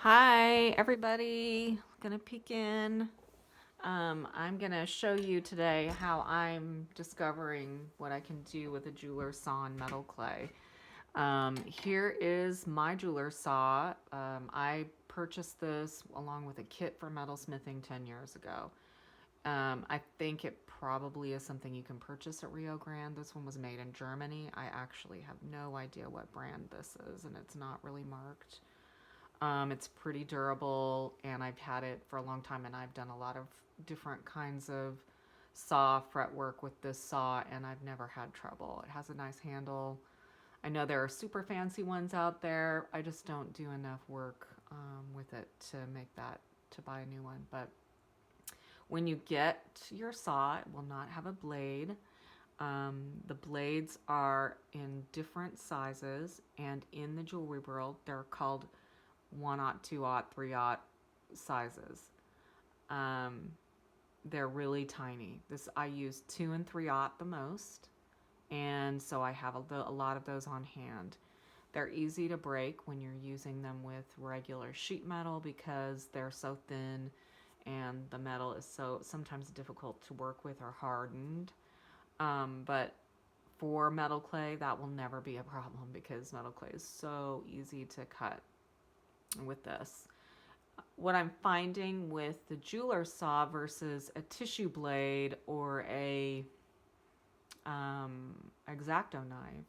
Hi, everybody. Gonna peek in. I'm gonna show you today how I'm discovering what I can do with a jeweler saw and metal clay. Here is my jeweler saw. I purchased this along with a kit for metalsmithing 10 years ago. I think it probably is something you can purchase at Rio Grande. This one was made in Germany. I actually have no idea what brand this is, and it's not really marked. It's pretty durable, and I've had it for a long time, and I've done a lot of different kinds of saw fretwork with this saw, and I've never had trouble. It has a nice handle. I know there are super fancy ones out there. I just don't do enough work with it to make that, to buy a new one. But when you get your saw, it will not have a blade. The blades are in different sizes, and in the jewelry world, they're called 1/0, 2/0, 3/0 sizes. Um, they're really tiny. This I use 2 and 3/0 the most, and so I have a lot of those on hand. They're easy to break when you're using them with regular sheet metal because they're so thin and the metal is so sometimes difficult to work with or hardened. But for metal clay, that will never be a problem because metal clay is so easy to cut with this. What I'm finding with the jeweler saw versus a tissue blade or a X-Acto knife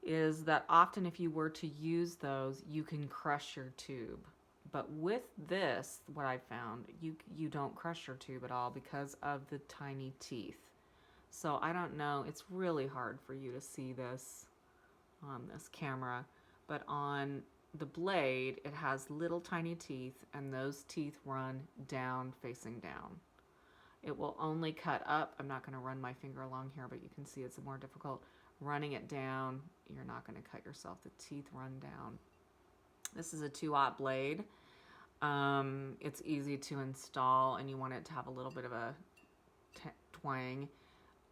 is that often if you were to use those, you can crush your tube. But with this, what I found, you don't crush your tube at all because of the tiny teeth. So I don't know, it's really hard for you to see this on this camera, but on the blade, it has little tiny teeth, and those teeth run down, facing down. It will only cut up. I'm not going to run my finger along here, but you can see it's more difficult. Running it down, you're not going to cut yourself. The teeth run down. This is a 2/0 blade. It's easy to install, and you want it to have a little bit of a twang.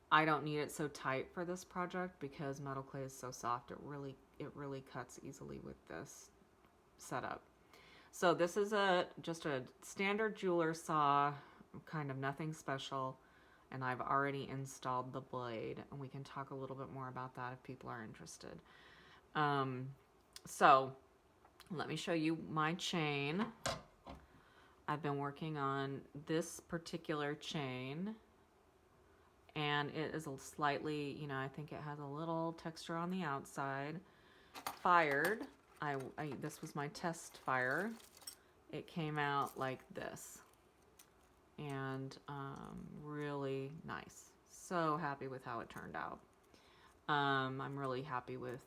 I don't need it so tight for this project because metal clay is so soft. It really cuts easily with this setup. So this is just a standard jeweler saw, kind of nothing special, and I've already installed the blade, and we can talk a little bit more about that if people are interested. So let me show you my chain. I've been working on this particular chain, and it is a slightly, I think it has a little texture on the outside. Fired, this was my test fire. It came out like this, and really nice. So happy with how it turned out. I'm really happy with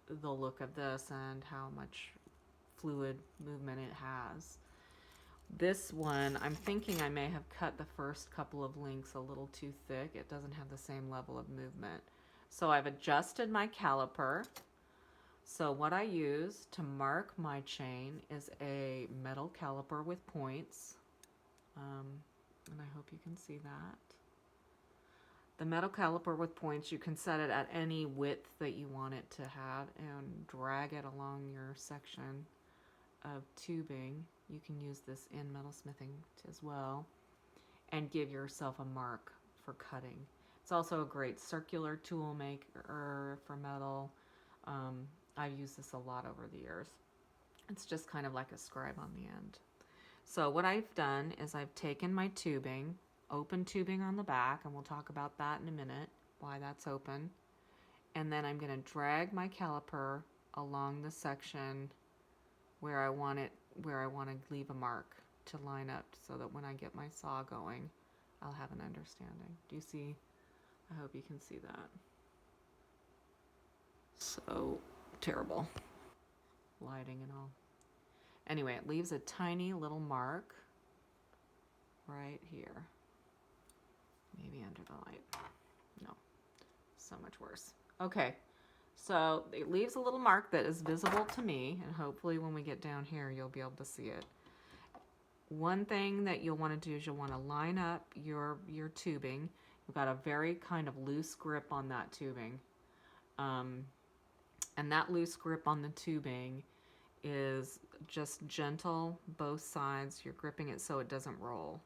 the look of this and how much fluid movement it has. This one, I'm thinking I may have cut the first couple of links a little too thick. It doesn't have the same level of movement. So I've adjusted my caliper. So what I use to mark my chain is a metal caliper with points. And I hope you can see that. The metal caliper with points, you can set it at any width that you want it to have and drag it along your section of tubing. You can use this in metalsmithing as well and give yourself a mark for cutting. It's also a great circular tool maker for metal. I've used this a lot over the years. It's just kind of like a scribe on the end. So what I've done is I've taken my tubing, open tubing on the back, and we'll talk about that in a minute, why that's open. And then I'm going to drag my caliper along the section where I want to leave a mark to line up so that when I get my saw going, I'll have an understanding. Do you see? I hope you can see that. So terrible. Lighting and all. Anyway, it leaves a tiny little mark right here. Maybe under the light. No, so much worse. Okay, so it leaves a little mark that is visible to me, and hopefully when we get down here, you'll be able to see it. One thing that you'll want to do is you'll want to line up your tubing. You've got a very kind of loose grip on that tubing. And that loose grip on the tubing is just gentle, both sides. You're gripping it so it doesn't roll.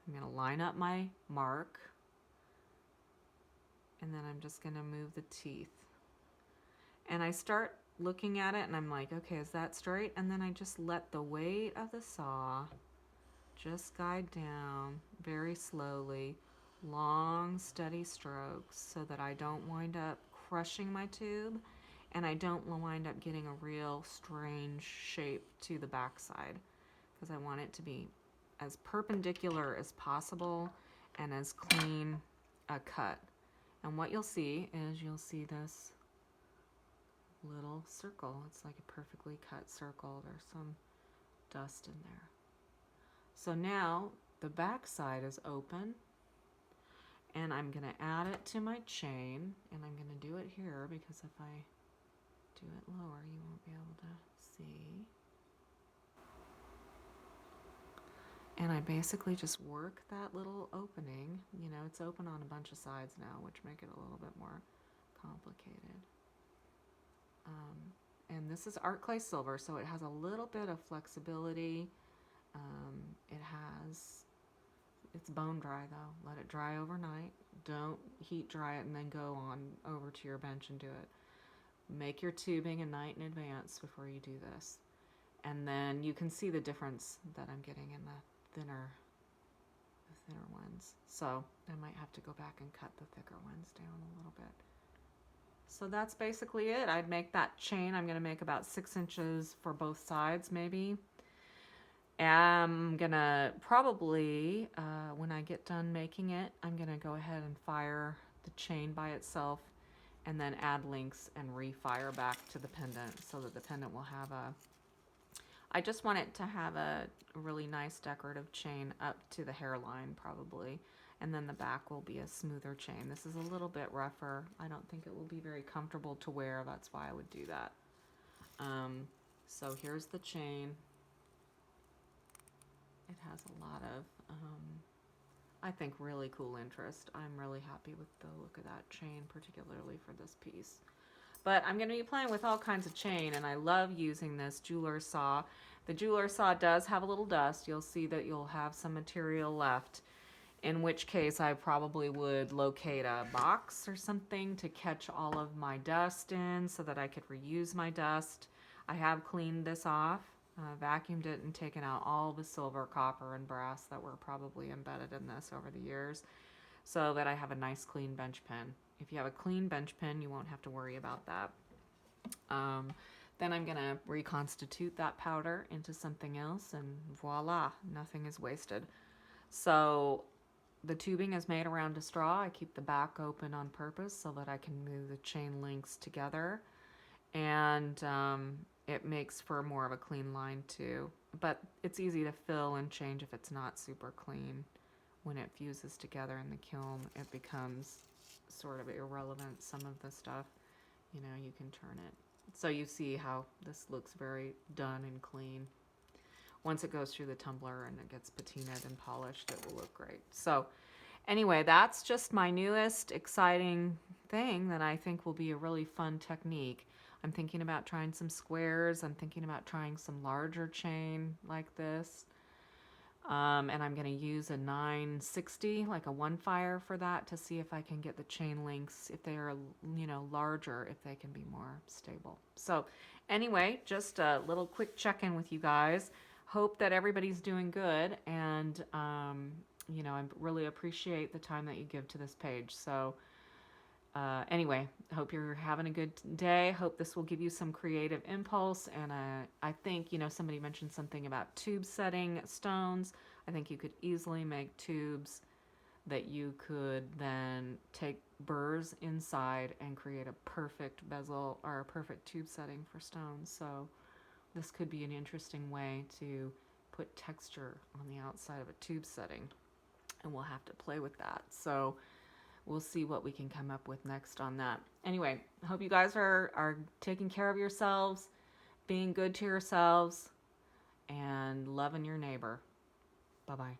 I'm going to line up my mark, and then I'm just going to move the teeth. And I start looking at it and I'm like, okay, is that straight? And then I just let the weight of the saw just guide down very slowly, long, steady strokes, so that I don't wind up crushing my tube and I don't wind up getting a real strange shape to the backside, because I want it to be as perpendicular as possible and as clean a cut. And what you'll see is you'll see this little circle. It's like a perfectly cut circle. There's some dust in there. So now the back side is open, and I'm going to add it to my chain, and I'm going to do it here because if I do it lower you won't be able to see. And I basically just work that little opening. You know, it's open on a bunch of sides now, which make it a little bit more complicated. And this is art clay silver, so it has a little bit of flexibility. It's bone dry though. Let it dry overnight. Don't heat dry it and then go on over to your bench and do it. Make your tubing a night in advance before you do this. And then you can see the difference that I'm getting in the thinner ones. So I might have to go back and cut the thicker ones down a little bit. So that's basically it. I'd make that chain. I'm going to make about 6 inches for both sides maybe. I'm going to probably, when I get done making it, I'm going to go ahead and fire the chain by itself and then add links and refire back to the pendant so that the pendant will have I just want it to have a really nice decorative chain up to the hairline probably, and then the back will be a smoother chain. This is a little bit rougher. I don't think it will be very comfortable to wear. That's why I would do that. So here's the chain. It has a lot of, I think, really cool interest. I'm really happy with the look of that chain, particularly for this piece. But I'm going to be playing with all kinds of chain, and I love using this jeweler saw. The jeweler saw does have a little dust. You'll see that you'll have some material left, in which case I probably would locate a box or something to catch all of my dust in so that I could reuse my dust. I have cleaned this off, vacuumed it, and taken out all the silver, copper, and brass that were probably embedded in this over the years, so that I have a nice clean bench pen. If you have a clean bench pen, you won't have to worry about that. Then I'm going to reconstitute that powder into something else, and voila, nothing is wasted. So the tubing is made around a straw. I keep the back open on purpose so that I can move the chain links together, and it makes for more of a clean line too. But it's easy to fill and change if it's not super clean. When it fuses together in the kiln, it becomes sort of irrelevant. Some of the stuff, you know, you can turn it. So you see how this looks very done and clean. Once it goes through the tumbler and it gets patinaed and polished, it will look great. So anyway, that's just my newest exciting thing that I think will be a really fun technique. I'm thinking about trying some squares. I'm thinking about trying some larger chain like this. And I'm going to use a 960, like a one fire for that, to see if I can get the chain links, if they are, you know, larger, if they can be more stable. So anyway, just a little quick check-in with you guys. Hope that everybody's doing good, and you know, I really appreciate the time that you give to this page. So anyway, hope you're having a good day. Hope this will give you some creative impulse. And I think, you know, somebody mentioned something about tube setting stones. I think you could easily make tubes that you could then take burrs inside and create a perfect bezel or a perfect tube setting for stones. So this could be an interesting way to put texture on the outside of a tube setting, and we'll have to play with that. So we'll see what we can come up with next on that. Anyway, I hope you guys are taking care of yourselves, being good to yourselves, and loving your neighbor. Bye-bye.